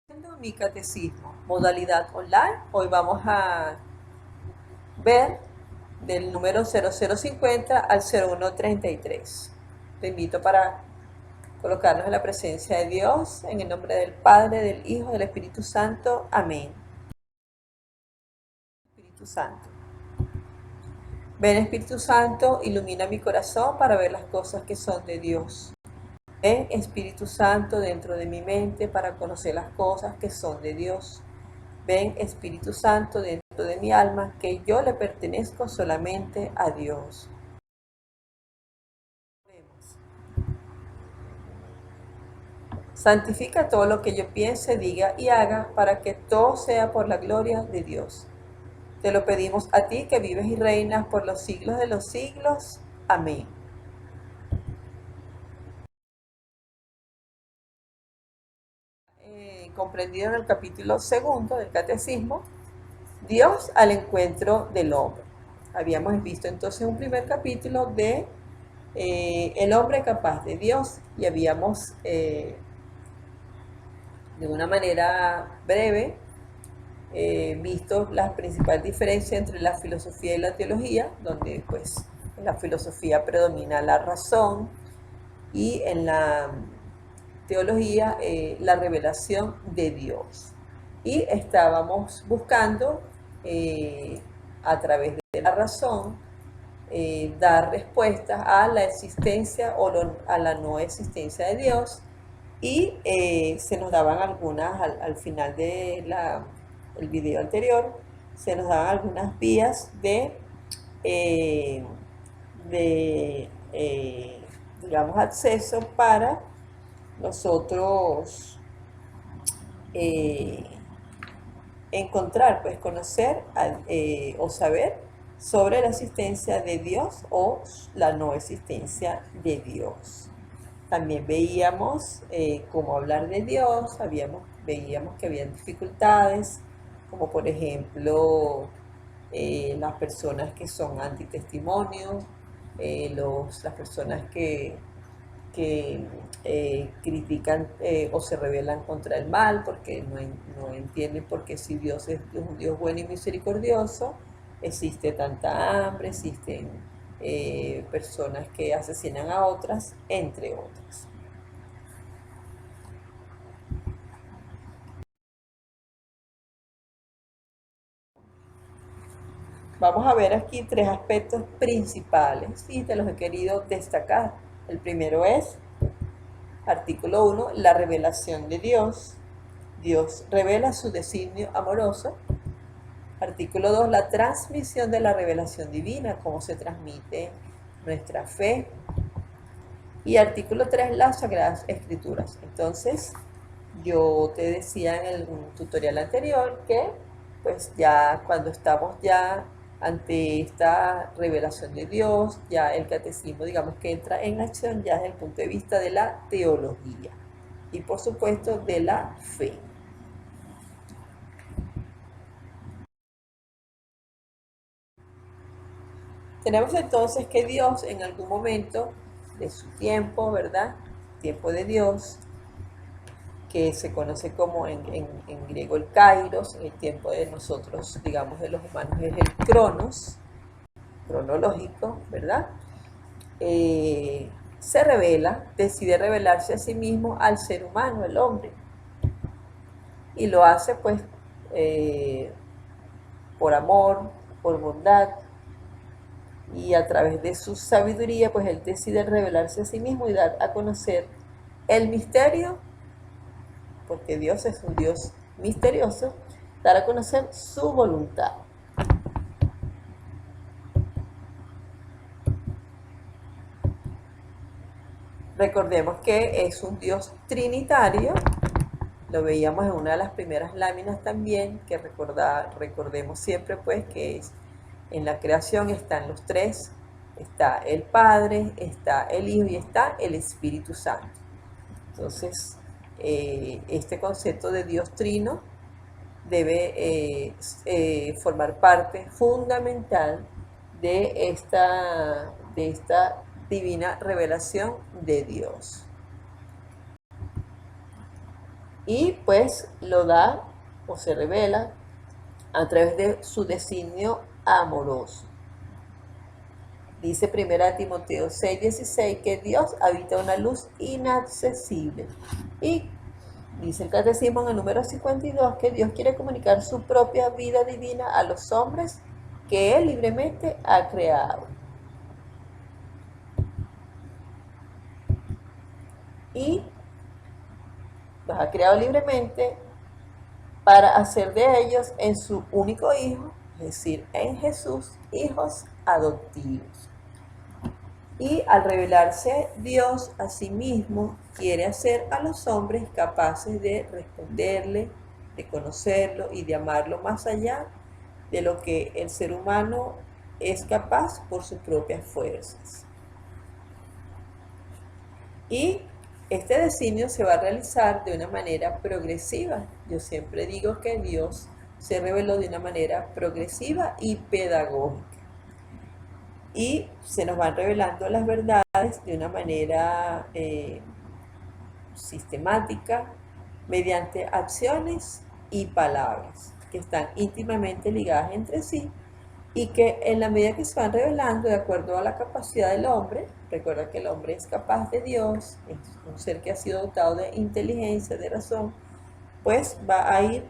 Mi catecismo, modalidad online. Hoy vamos a ver del número 0050 al 0133. Te invito para colocarnos en la presencia de Dios, en el nombre del Padre, del Hijo, del Espíritu Santo. Amén. Espíritu Santo. Ven, Espíritu Santo, ilumina mi corazón para ver las cosas que son de Dios. Ven, Espíritu Santo, dentro de mi mente para conocer las cosas que son de Dios. Ven, Espíritu Santo, dentro de mi alma, que yo le pertenezco solamente a Dios. Santifica todo lo que yo piense, diga y haga, para que todo sea por la gloria de Dios. Te lo pedimos a ti, que vives y reinas por los siglos de los siglos. Amén. Comprendido en el capítulo segundo del Catecismo, Dios al encuentro del hombre. Habíamos visto entonces un primer capítulo de el hombre capaz de Dios, y habíamos de una manera breve visto la principal diferencia entre la filosofía y la teología, donde pues en la filosofía predomina la razón y en la teología la revelación de Dios. Y estábamos buscando a través de la razón dar respuestas a la existencia o a la no existencia de Dios, y se nos daban algunas, al final del video anterior, se nos daban algunas vías eh, de digamos, acceso para nosotros eh, encontrar, pues conocer o saber sobre la existencia de Dios o la no existencia de Dios. También veíamos cómo hablar de Dios, veíamos que había dificultades, como por ejemplo las personas que son antitestimonios, las personas que critican o se rebelan contra el mal porque no entienden por qué, si Dios es un Dios bueno y misericordioso, existe tanta hambre, existen personas que asesinan a otras, entre otras. Vamos a ver aquí tres aspectos principales y te los he querido destacar. El primero es, artículo 1, la revelación de Dios. Dios revela su designio amoroso. Artículo 2, la transmisión de la revelación divina, cómo se transmite nuestra fe. Y artículo 3, las Sagradas Escrituras. Entonces, yo te decía en el tutorial anterior que pues ya cuando estamos ya ante esta revelación de Dios, ya el catecismo, digamos, que entra en acción ya desde el punto de vista de la teología y por supuesto de la fe. Tenemos entonces que Dios en algún momento de su tiempo, ¿verdad? Tiempo de Dios, que se conoce como en griego el kairos, en el tiempo de nosotros, digamos, de los humanos es el cronos, cronológico, ¿verdad? Se revela, decide revelarse a sí mismo al ser humano, al hombre, y lo hace pues por amor, por bondad, y a través de su sabiduría pues él decide revelarse a sí mismo y dar a conocer el misterio, porque Dios es un Dios misterioso, dar a conocer su voluntad. Recordemos que es un Dios trinitario, lo veíamos en una de las primeras láminas también, que recordemos siempre pues que en la creación están los tres, está el Padre, está el Hijo y está el Espíritu Santo. Entonces, este concepto de Dios trino debe formar parte fundamental de esta divina revelación de Dios. y pues lo da o se revela a través de su designio amoroso. Dice 1 Timoteo 6:16 que Dios habita una luz inaccesible. Y dice el Catecismo en el número 52 que Dios quiere comunicar su propia vida divina a los hombres que Él libremente ha creado. Y los ha creado libremente para hacer de ellos en su único Hijo, es decir, en Jesús, hijos adoptivos. Y al revelarse Dios a sí mismo, quiere hacer a los hombres capaces de responderle, de conocerlo y de amarlo más allá de lo que el ser humano es capaz por sus propias fuerzas. Y este designio se va a realizar de una manera progresiva. Yo siempre digo que Dios se reveló de una manera progresiva y pedagógica. Y se nos van revelando las verdades de una manera sistemática, mediante acciones y palabras que están íntimamente ligadas entre sí y que en la medida que se van revelando de acuerdo a la capacidad del hombre, recuerda que el hombre es capaz de Dios, es un ser que ha sido dotado de inteligencia, de razón, pues va a ir,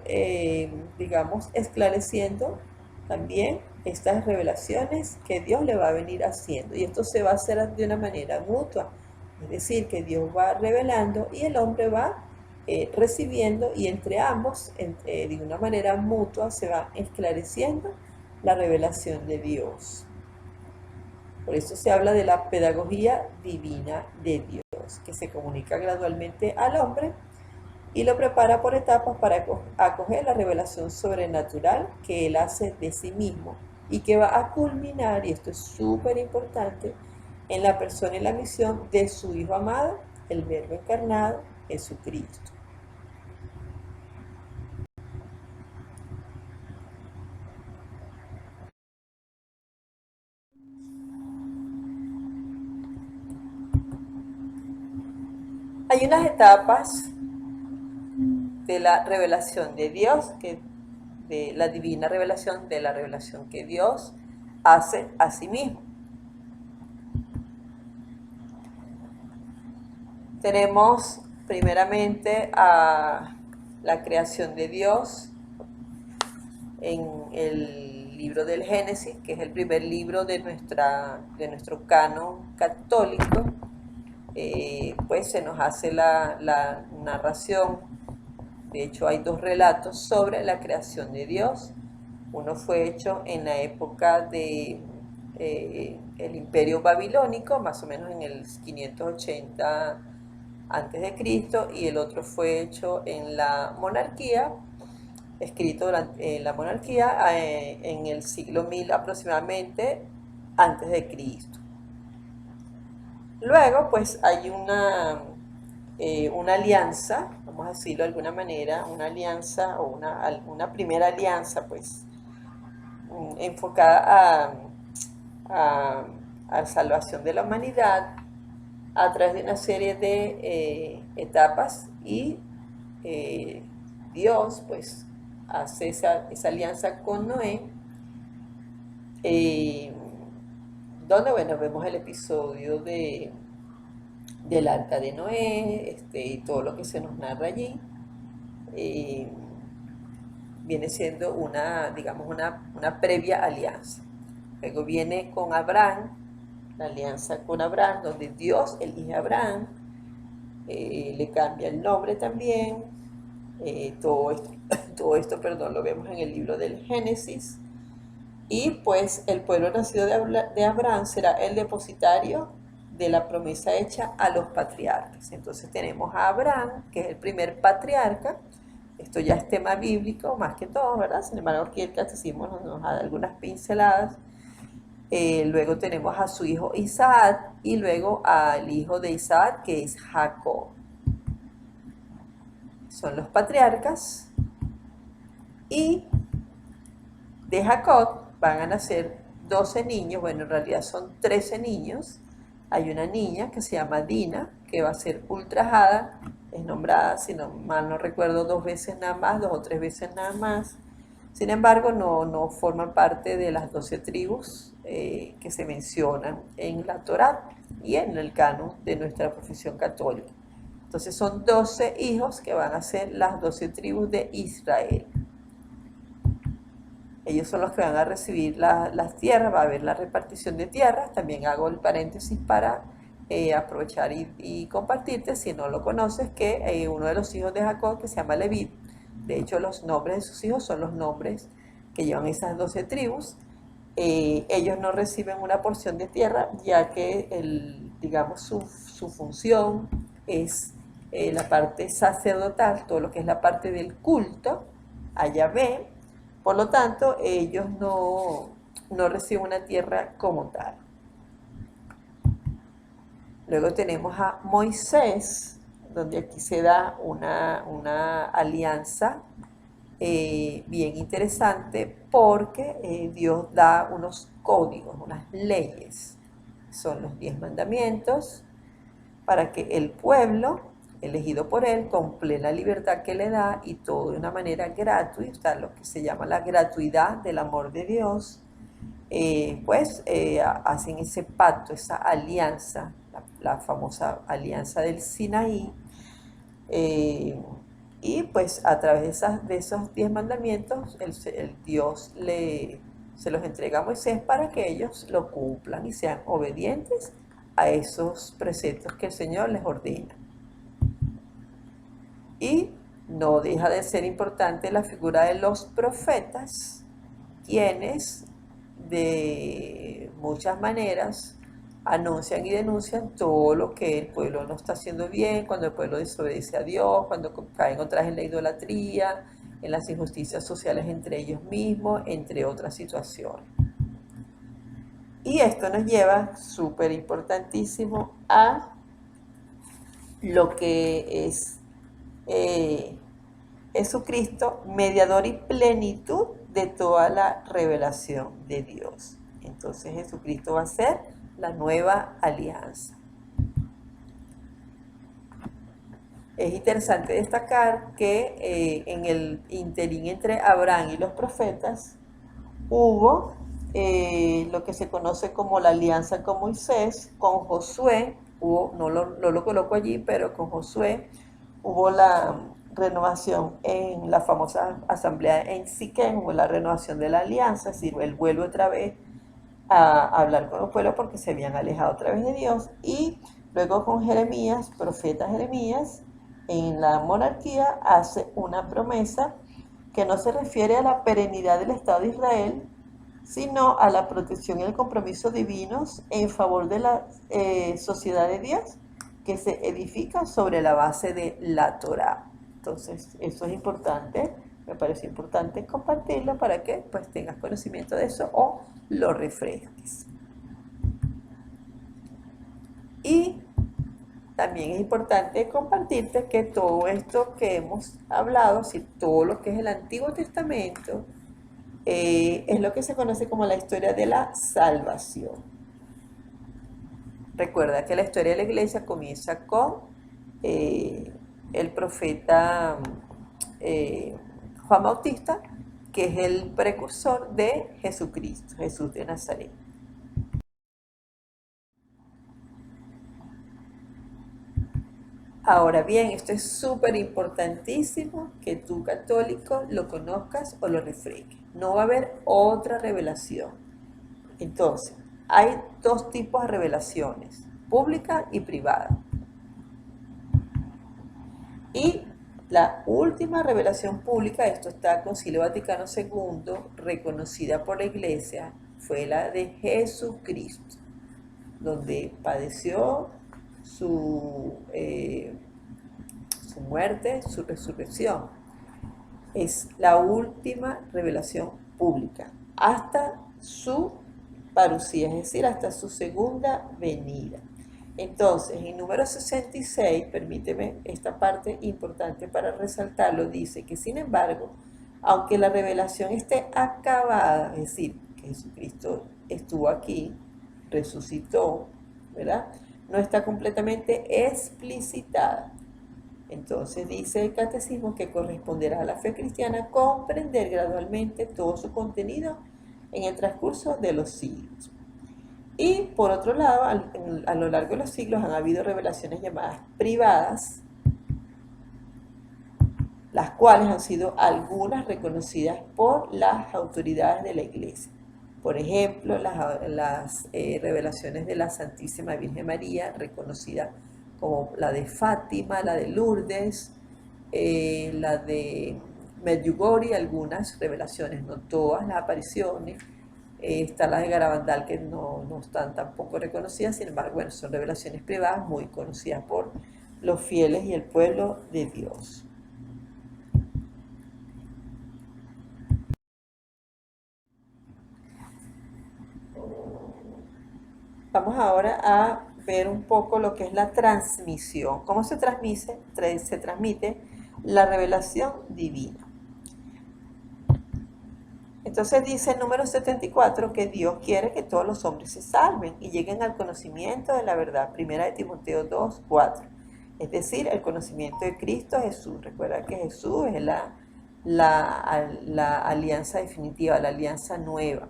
digamos, esclareciendo también estas revelaciones que Dios le va a venir haciendo. Y esto se va a hacer de una manera mutua, es decir, que Dios va revelando y el hombre va recibiendo, y entre ambos, de una manera mutua, se va esclareciendo la revelación de Dios. Por eso se habla de la pedagogía divina de Dios, que se comunica gradualmente al hombre y lo prepara por etapas para acoger la revelación sobrenatural que él hace de sí mismo y que va a culminar, y esto es súper importante, en la persona y la misión de su Hijo amado, el Verbo encarnado, Jesucristo. Hay unas etapas de la revelación de Dios, de la divina revelación, de la revelación que Dios hace a sí mismo. Tenemos primeramente a la creación de Dios en el libro del Génesis, que es el primer libro de nuestro canon católico. Pues se nos hace la narración. De hecho, hay dos relatos sobre la creación de Dios. Uno fue hecho en la época de el Imperio Babilónico, más o menos en el 580 a.C., y el otro fue hecho en la monarquía, escrito durante la monarquía en el siglo 1000 aproximadamente antes de Cristo. Luego, pues hay una alianza, vamos a decirlo de alguna manera, una alianza o una primera alianza, pues, enfocada a salvación de la humanidad a través de una serie de etapas, y Dios, pues, hace esa alianza con Noé, donde, bueno, vemos el episodio del arca de Noé, y todo lo que se nos narra allí. Viene siendo digamos, una previa alianza. Luego viene con Abraham, la alianza con Abraham, donde Dios elige a Abraham, le cambia el nombre también. Todo esto, perdón, lo vemos en el libro del Génesis. Y pues el pueblo nacido de Abraham será el depositario de la promesa hecha a los patriarcas. Entonces tenemos a Abraham, que es el primer patriarca. Esto ya es tema bíblico más que todo, ¿verdad? Sin embargo, aquí el catecismo nos da algunas pinceladas. Luego tenemos a su hijo Isaac, y luego al hijo de Isaac, que es Jacob. Son los patriarcas. Y de Jacob van a nacer 12 niños, bueno, en realidad son 13 niños. Hay una niña que se llama Dina, que va a ser ultrajada es nombrada, si no mal no recuerdo, 2 veces nada más, 2 o 3 veces nada más. Sin embargo, no forman parte de las 12 tribus que se mencionan en la Torá y en el canon de nuestra profesión católica. Entonces son 12 hijos que van a ser las 12 tribus de Israel. Ellos son los que van a recibir las tierras, va a haber la repartición de tierras. También hago el paréntesis para aprovechar y compartirte, si no lo conoces, que uno de los hijos de Jacob, que se llama Leví, de hecho los nombres de sus hijos son los nombres que llevan esas 12 tribus. Ellos no reciben una porción de tierra, ya que digamos, su función es la parte sacerdotal, todo lo que es la parte del culto a Yahvé. Por lo tanto, ellos no reciben una tierra como tal. Luego tenemos a Moisés, donde aquí se da una alianza bien interesante, porque Dios da unos códigos, unas leyes. Son los 10 mandamientos para que el pueblo elegido por él, con plena libertad que le da y todo de una manera gratuita, lo que se llama la gratuidad del amor de Dios, hacen ese pacto, esa alianza, la famosa alianza del Sinaí. Y pues a través de esos 10 mandamientos, el Dios se los entrega a Moisés para que ellos lo cumplan y sean obedientes a esos preceptos que el Señor les ordena. Y no deja de ser importante la figura de los profetas, quienes de muchas maneras anuncian y denuncian todo lo que el pueblo no está haciendo bien, cuando el pueblo desobedece a Dios, cuando caen otra vez en la idolatría, en las injusticias sociales entre ellos mismos, entre otras situaciones. Y esto nos lleva, súper importantísimo, a lo que es Jesucristo, mediador y plenitud de toda la revelación de Dios. Entonces Jesucristo va a ser la nueva alianza. Es interesante destacar que en el interín entre Abraham y los profetas hubo lo que se conoce como la alianza con Moisés, con Josué, no lo coloco allí, pero con Josué hubo la renovación en la famosa asamblea en Siquén, hubo la renovación de la alianza, es decir, él vuelve otra vez a hablar con los pueblos porque se habían alejado otra vez de Dios. Y luego con Jeremías, profeta Jeremías, en la monarquía hace una promesa que no se refiere a la perennidad del Estado de Israel, sino a la protección y el compromiso divinos en favor de la sociedad de Dios, que se edifica sobre la base de la Torá. Entonces, eso es importante, me parece importante compartirlo para que pues tengas conocimiento de eso o lo refresques. Y también es importante compartirte que todo esto que hemos hablado, si todo lo que es el Antiguo Testamento, es lo que se conoce como la historia de la salvación. Recuerda que la historia de la iglesia comienza con el profeta Juan Bautista, que es el precursor de Jesucristo, Jesús de Nazaret. Ahora bien, esto es súper importantísimo que tú, católico, lo conozcas o lo refresques. No va a haber otra revelación. Entonces, hay 2 tipos de revelaciones, pública y privada. Y la última revelación pública, esto está Concilio Vaticano II, reconocida por la Iglesia, fue la de Jesucristo, donde padeció su muerte, su resurrección. Es la última revelación pública hasta su parucía, es decir, hasta su segunda venida. Entonces, en número 66, permíteme esta parte importante para resaltarlo, dice que sin embargo, aunque la revelación esté acabada, es decir, que Jesucristo estuvo aquí, resucitó, ¿verdad? No está completamente explicitada. Entonces dice el catecismo que corresponderá a la fe cristiana comprender gradualmente todo su contenido en el transcurso de los siglos. Y por otro lado, a lo largo de los siglos han habido revelaciones llamadas privadas, las cuales han sido algunas reconocidas por las autoridades de la Iglesia. Por ejemplo, las revelaciones de la Santísima Virgen María, reconocida como la de Fátima, la de Lourdes, la de Medjugorje, algunas revelaciones, no todas las apariciones. Está la de Garabandal, que no están tampoco reconocidas, sin embargo, bueno, son revelaciones privadas muy conocidas por los fieles y el pueblo de Dios. Vamos ahora a ver un poco lo que es la transmisión. ¿Cómo se transmite la revelación divina? Entonces dice el número 74 que Dios quiere que todos los hombres se salven y lleguen al conocimiento de la verdad. Primera de Timoteo 2, 4. Es decir, el conocimiento de Cristo Jesús. Recuerda que Jesús es la alianza definitiva, la alianza nueva.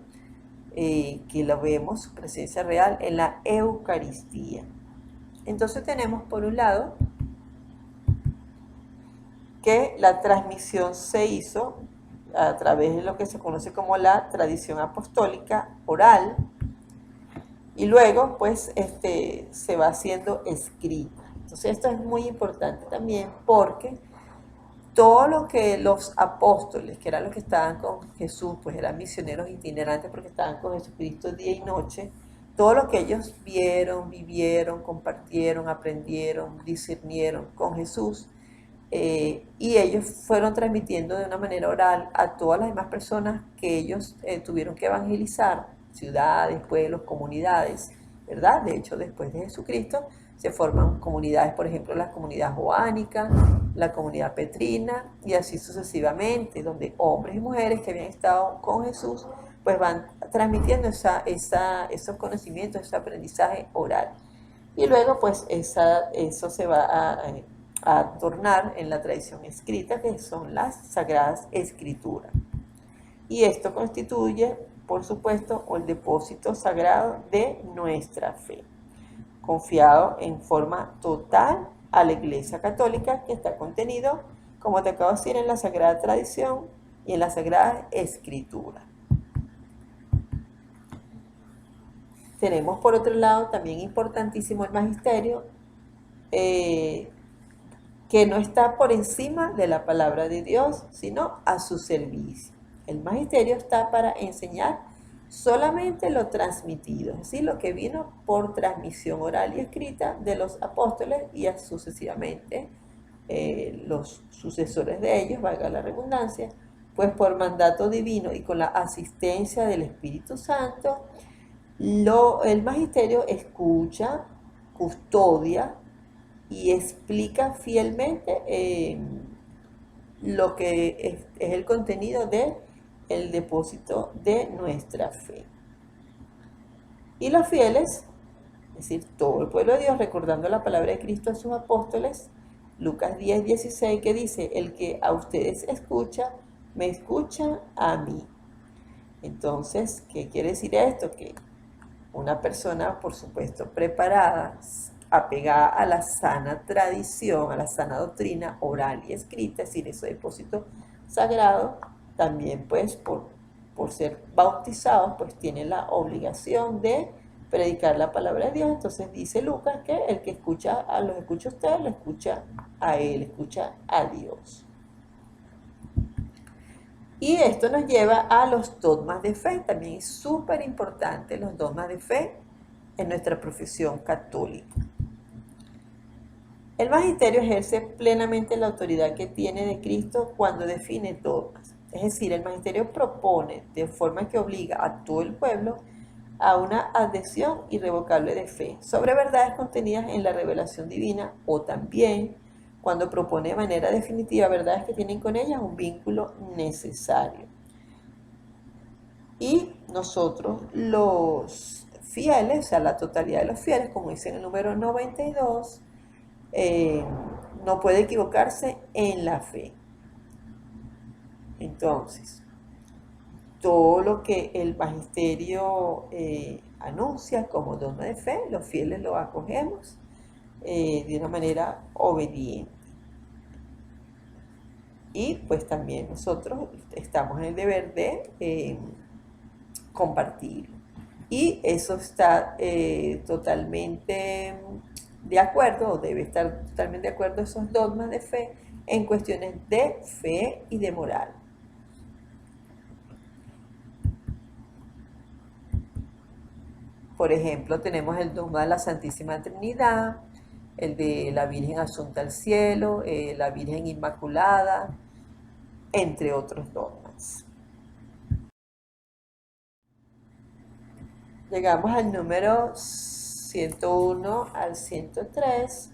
Que lo vemos, su presencia real en la Eucaristía. Entonces tenemos por un lado que la transmisión se hizo a través de lo que se conoce como la tradición apostólica oral, y luego pues se va haciendo escrita. Entonces esto es muy importante también porque todo lo que los apóstoles, que eran los que estaban con Jesús, pues eran misioneros itinerantes porque estaban con Jesucristo día y noche, todo lo que ellos vieron, vivieron, compartieron, aprendieron, discernieron con Jesús, y ellos fueron transmitiendo de una manera oral a todas las demás personas que ellos tuvieron que evangelizar, ciudades, pueblos, comunidades, ¿verdad? De hecho, después de Jesucristo se forman comunidades, por ejemplo, la comunidad joánica, la comunidad petrina y así sucesivamente, donde hombres y mujeres que habían estado con Jesús pues van transmitiendo esos conocimientos, ese aprendizaje oral. Y luego pues eso se va a tornar en la tradición escrita, que son las Sagradas Escrituras. Y esto constituye, por supuesto, el depósito sagrado de nuestra fe, confiado en forma total a la Iglesia Católica, que está contenido, como te acabo de decir, en la Sagrada Tradición y en la Sagrada Escritura. Tenemos por otro lado también importantísimo el magisterio, que no está por encima de la palabra de Dios, sino a su servicio. El magisterio está para enseñar solamente lo transmitido, es decir, lo que vino por transmisión oral y escrita de los apóstoles y sucesivamente los sucesores de ellos, valga la redundancia, pues por mandato divino y con la asistencia del Espíritu Santo, el magisterio escucha, custodia y explica fielmente lo que es el contenido del depósito de nuestra fe. Y los fieles, es decir, todo el pueblo de Dios, recordando la palabra de Cristo a sus apóstoles, Lucas 10, 16, que dice: el que a ustedes escucha, me escucha a mí. Entonces, ¿qué quiere decir esto? Que una persona, por supuesto, preparada, apegada a la sana tradición, a la sana doctrina oral y escrita, es decir, ese depósito sagrado, también pues por ser bautizados, pues tienen la obligación de predicar la palabra de Dios. Entonces dice Lucas que el que los escucha a ustedes, lo escucha a él, escucha a Dios. Y esto nos lleva a los dogmas de fe. También es súper importante los dogmas de fe en nuestra profesión católica. El magisterio ejerce plenamente la autoridad que tiene de Cristo cuando define dogmas. Es decir, el magisterio propone de forma que obliga a todo el pueblo a una adhesión irrevocable de fe sobre verdades contenidas en la revelación divina, o también cuando propone de manera definitiva verdades que tienen con ellas un vínculo necesario. Y nosotros los fieles, o sea, la totalidad de los fieles, como dice en el número 92, no puede equivocarse en la fe. Entonces, todo lo que el magisterio anuncia como dogma de fe, los fieles lo acogemos de una manera obediente. Y pues también nosotros estamos en el deber de compartirlo. Y eso está totalmente de acuerdo, o debe estar totalmente de acuerdo esos dogmas de fe en cuestiones de fe y de moral. Por ejemplo, tenemos el dogma de la Santísima Trinidad, el de la Virgen Asunta al Cielo, la Virgen Inmaculada, entre otros dogmas. Llegamos al número 101 al 103,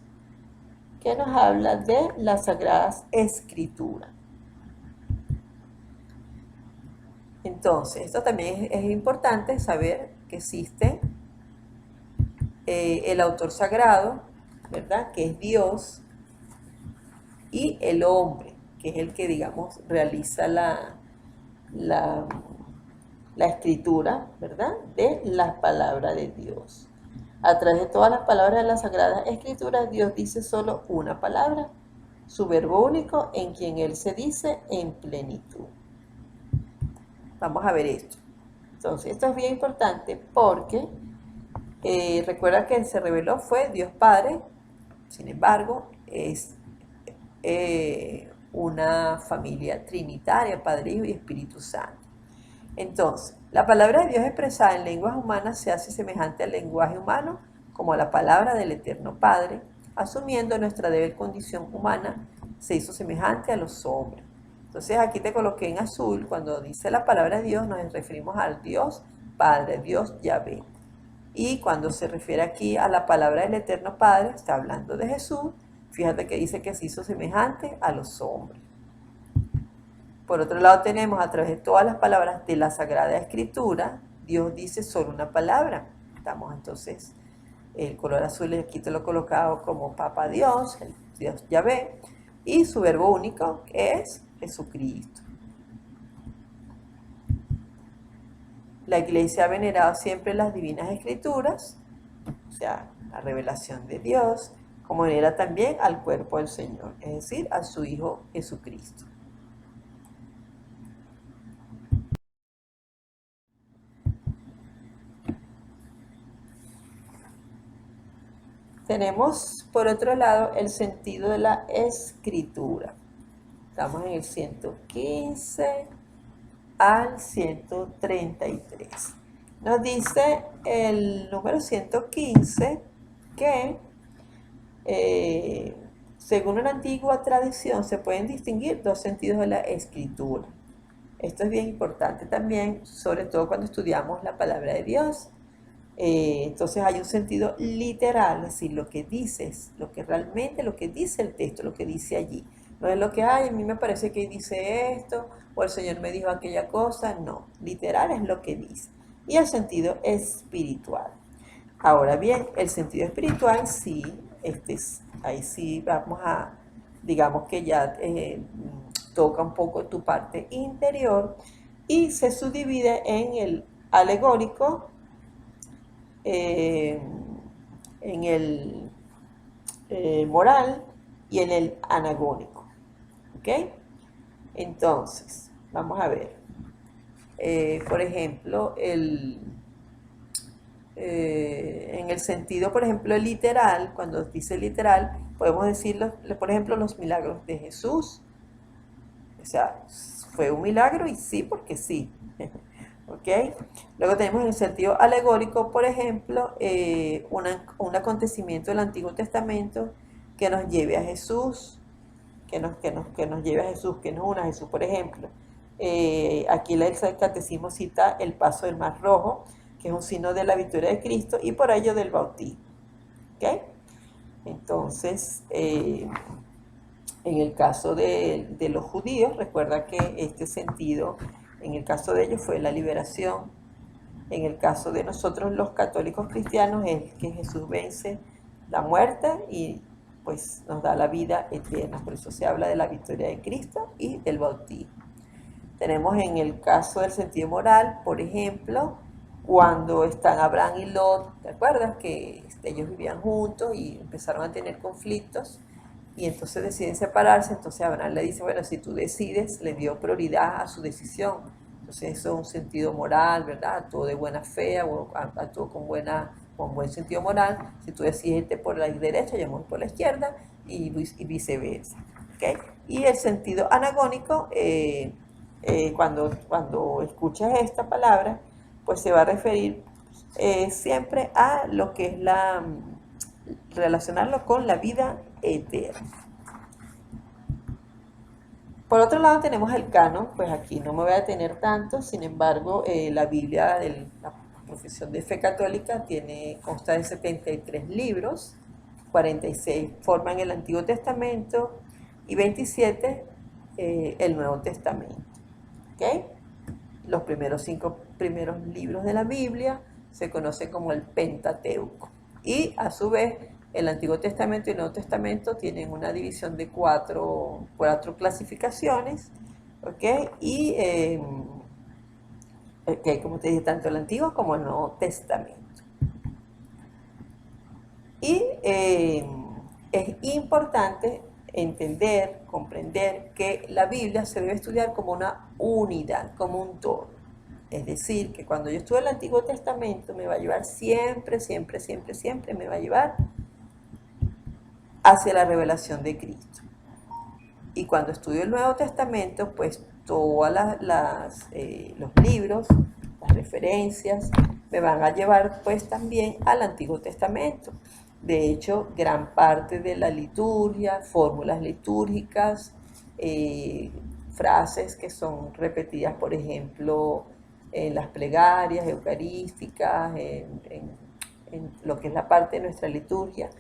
que nos habla de las Sagradas Escrituras. Entonces, esto también es importante saber que existe el autor sagrado, ¿verdad? Que es Dios, y el hombre, que es el que, digamos, realiza la escritura, ¿verdad? De las palabras de Dios. A través de todas las palabras de la Sagrada Escritura, Dios dice solo una palabra, su verbo único, en quien Él se dice en plenitud. Vamos a ver esto. Entonces, esto es bien importante porque recuerda que se reveló fue Dios Padre, sin embargo, es una familia trinitaria, Padre, Hijo y Espíritu Santo. Entonces, la palabra de Dios expresada en lenguas humanas se hace semejante al lenguaje humano como a la palabra del Eterno Padre, asumiendo nuestra débil condición humana, se hizo semejante a los hombres. Entonces aquí te coloqué en azul, cuando dice la palabra de Dios nos referimos al Dios Padre, Dios Yahvé. Y cuando se refiere aquí a la palabra del Eterno Padre, está hablando de Jesús. Fíjate que dice que se hizo semejante a los hombres. Por otro lado tenemos a través de todas las palabras de la Sagrada Escritura, Dios dice solo una palabra. Estamos entonces, el color azul aquí te lo he colocado como Papa Dios, el Dios Yahvé, y su verbo único que es Jesucristo. La Iglesia ha venerado siempre las divinas escrituras, o sea, la revelación de Dios, como venera también al cuerpo del Señor, es decir, a su Hijo Jesucristo. Tenemos, por otro lado, el sentido de la escritura. Estamos en el 115 al 133. Nos dice el número 115 que, según una antigua tradición, se pueden distinguir dos sentidos de la escritura. Esto es bien importante también, sobre todo cuando estudiamos la palabra de Dios. Entonces hay un sentido literal, es decir, lo que dices, lo que realmente, lo que dice el texto, lo que dice allí. No es lo que hay, a mí me parece que dice esto, o el Señor me dijo aquella cosa, no. Literal es lo que dice. Y el sentido espiritual. Ahora bien, el sentido espiritual sí, ahí sí vamos a, digamos que ya toca un poco tu parte interior y se subdivide en el alegórico, en el moral y en el anagónico. ¿Ok? Entonces, vamos a ver. Por ejemplo, en el sentido, por ejemplo, literal, cuando dice literal, podemos decir, por ejemplo, los milagros de Jesús. O sea, fue un milagro y sí, porque sí. ¿Ok? Luego tenemos en el sentido alegórico, por ejemplo, un acontecimiento del Antiguo Testamento que nos lleve a Jesús, que nos lleve a Jesús, que nos una a Jesús. Por ejemplo, aquí el Catecismo cita el paso del Mar Rojo, que es un signo de la victoria de Cristo y por ello del bautismo. ¿Ok? Entonces, en el caso de los judíos, recuerda que este sentido, en el caso de ellos fue la liberación. En el caso de nosotros los católicos cristianos es que Jesús vence la muerte y pues nos da la vida eterna. Por eso se habla de la victoria de Cristo y del bautismo. Tenemos en el caso del sentido moral, por ejemplo, cuando están Abraham y Lot, ¿te acuerdas? Que ellos vivían juntos y empezaron a tener conflictos y entonces deciden separarse. Entonces Abraham le dice, bueno, si tú decides, le dio prioridad a su decisión. Entonces eso es un sentido moral, ¿verdad? Actuó de buena fe, actuó con buen sentido moral. Si tú decides irte por la derecha, yo me voy por la izquierda y viceversa. ¿Okay? Y el sentido anagónico, cuando escuchas esta palabra, pues se va a referir siempre a lo que es relacionarlo con la vida eterna. Por otro lado tenemos el canon, pues aquí no me voy a detener tanto, sin embargo la Biblia de la profesión de fe católica consta de 73 libros, 46 forman el Antiguo Testamento y 27 el Nuevo Testamento. ¿Okay? Los cinco primeros libros de la Biblia se conocen como el Pentateuco. Y a su vez, el Antiguo Testamento y el Nuevo Testamento tienen una división de cuatro clasificaciones. ¿Okay? Y, como te dije, tanto el Antiguo como el Nuevo Testamento. Y es importante entender, comprender que la Biblia se debe estudiar como una unidad, como un todo. Es decir, que cuando yo estudio el Antiguo Testamento me va a llevar siempre me va a llevar hacia la revelación de Cristo. Y cuando estudio el Nuevo Testamento, pues todos los libros, las referencias, me van a llevar pues también al Antiguo Testamento. De hecho, gran parte de la liturgia, fórmulas litúrgicas, frases que son repetidas, por ejemplo, en las plegarias eucarísticas, en lo que es la parte de nuestra liturgia,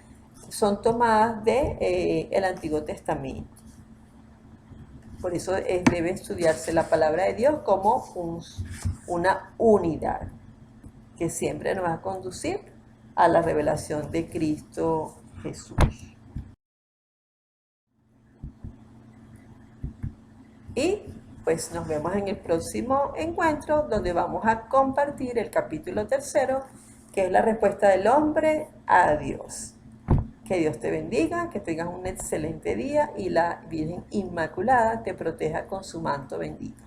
son tomadas del Antiguo Testamento. Por eso debe estudiarse la palabra de Dios como una unidad que siempre nos va a conducir a la revelación de Cristo Jesús. Y pues nos vemos en el próximo encuentro, donde vamos a compartir el capítulo 3, que es la respuesta del hombre a Dios. Que Dios te bendiga, que tengas un excelente día y la Virgen Inmaculada te proteja con su manto bendito.